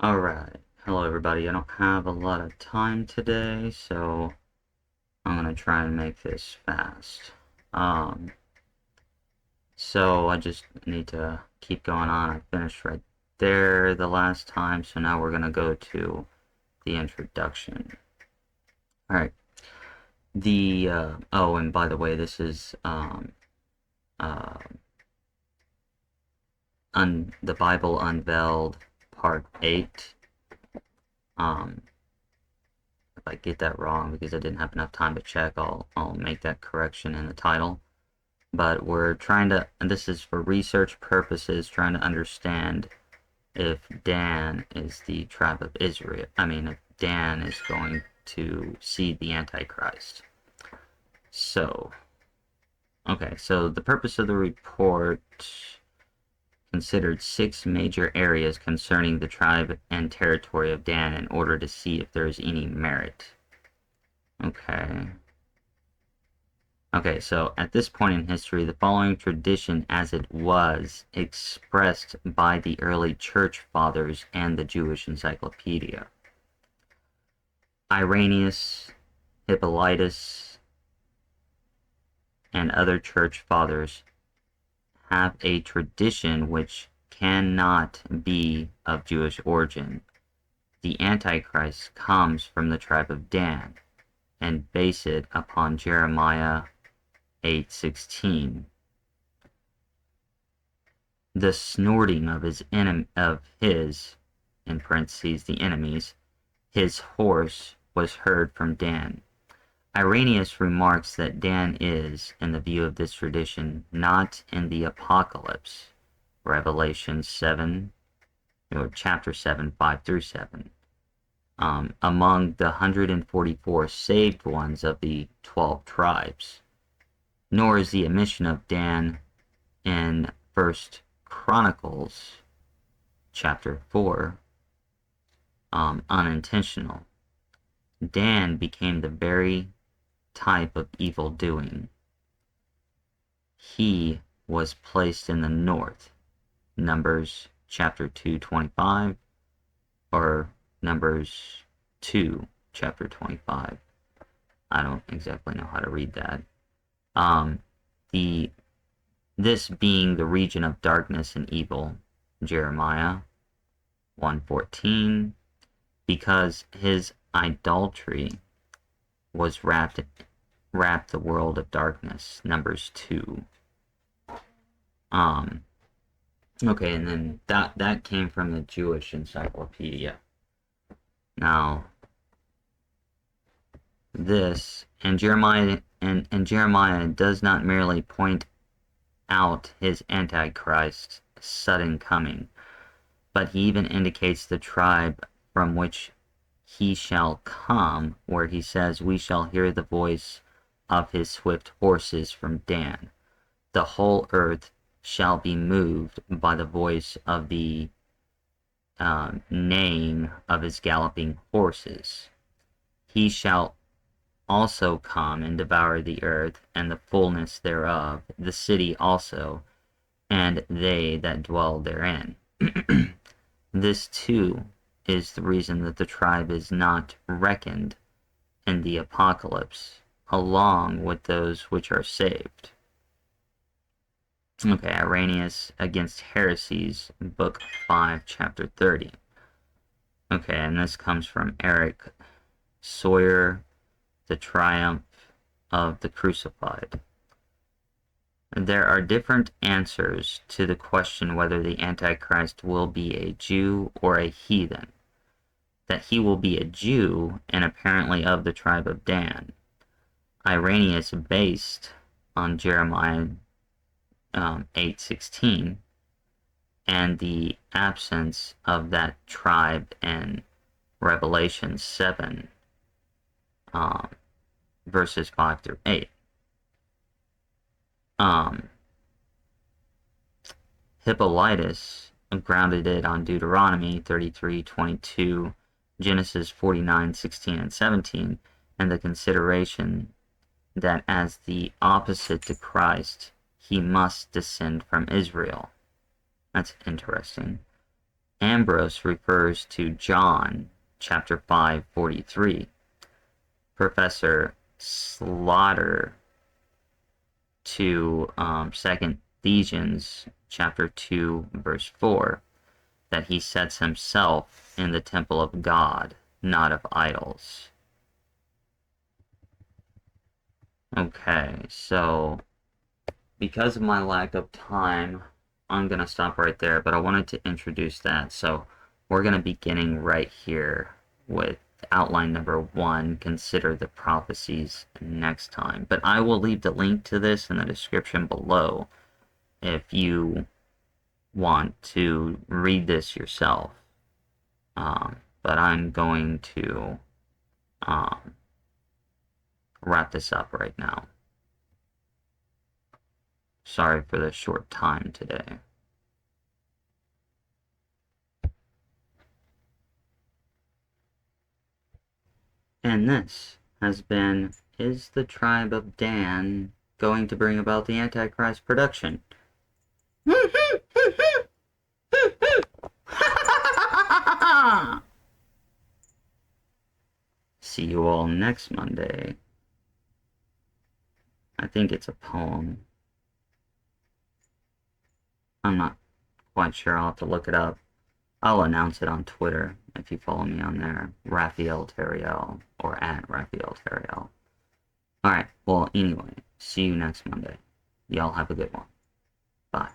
Alright, hello everybody. I don't have a lot of time today, so I'm gonna try and make this fast. Um, so I just need to keep going on. I finished right there the last time, so now we're gonna go to the introduction. Alright, oh, and by the way, this is, uh, the Bible Unveiled, Part 8. If I get that wrong because I didn't have enough time to check, I'll make that correction in the title. But we're trying to, and this is for research purposes, trying to understand if Dan is the tribe of Israel. I mean, if Dan is going to see the Antichrist. So, okay, so the purpose of the report considered 6 major areas concerning the tribe and territory of Dan in order to see if there is any merit. Okay. Okay, so at this point in history, the following tradition as it was expressed by the early church fathers and the Jewish encyclopedia. Irenaeus, Hippolytus, and other church fathers have a tradition which cannot be of Jewish origin. The Antichrist comes from the tribe of Dan and base it upon Jeremiah 8:16. The snorting of his in parentheses the enemies, his horse was heard from Dan. Irenaeus remarks that Dan is, in the view of this tradition, not in the Apocalypse, Revelation 7, or chapter 7, 5 through 7, among the 144 saved ones of the 12 tribes, nor is the omission of Dan in 1 Chronicles chapter 4 unintentional. Dan became the very type of evil doing. He was placed in the north, Numbers chapter 2:25, or Numbers 2 chapter 25. I don't exactly know how to read that. This being the region of darkness and evil, Jeremiah 1:14, because his idolatry was wrapped the world of darkness, Numbers 2. Okay, and then that came from the Jewish encyclopedia. Now, this and Jeremiah does not merely point out his Antichrist's sudden coming, but he even indicates the tribe from which he shall come, where he says, "We shall hear the voice of his swift horses from Dan. The whole earth shall be moved by the voice of the neighing of his galloping horses. He shall also come and devour the earth and the fullness thereof, the city also, and they that dwell therein." This too is the reason that the tribe is not reckoned in the Apocalypse, along with those which are saved. Okay, Irenaeus against heresies, book 5, chapter 30. Okay, and this comes from Eric Sawyer, The Triumph of the Crucified. There are different answers to the question whether the Antichrist will be a Jew or a heathen. That he will be a Jew and apparently of the tribe of Dan. Irenaeus based on Jeremiah 8:16 and the absence of that tribe in Revelation 7 verses 5 through 8. Hippolytus grounded it on Deuteronomy 33:22, Genesis 49:16 and 17, and the consideration that as the opposite to Christ, he must descend from Israel. That's interesting. Ambrose refers to John chapter 5:43. Professor Slaughter to 2 Ephesians chapter 2 verse 4, that he sets himself in the temple of God, not of idols. Okay, so because of my lack of time, I'm going to stop right there, but I wanted to introduce that. So we're going to be beginning right here with outline number 1, consider the prophecies, next time. But I will leave the link to this in the description below if you want to read this yourself. But I'm going to wrap this up right now. Sorry for the short time today. And this has been, is the tribe of Dan going to bring about the Antichrist production? See you all next Monday. I think it's a poem. I'm not quite sure. I'll have to look it up. I'll announce it on Twitter if you follow me on there. Raphael Terriel, or at Raphael Terriel. Alright, well, anyway, see you next Monday. Y'all have a good one. Bye.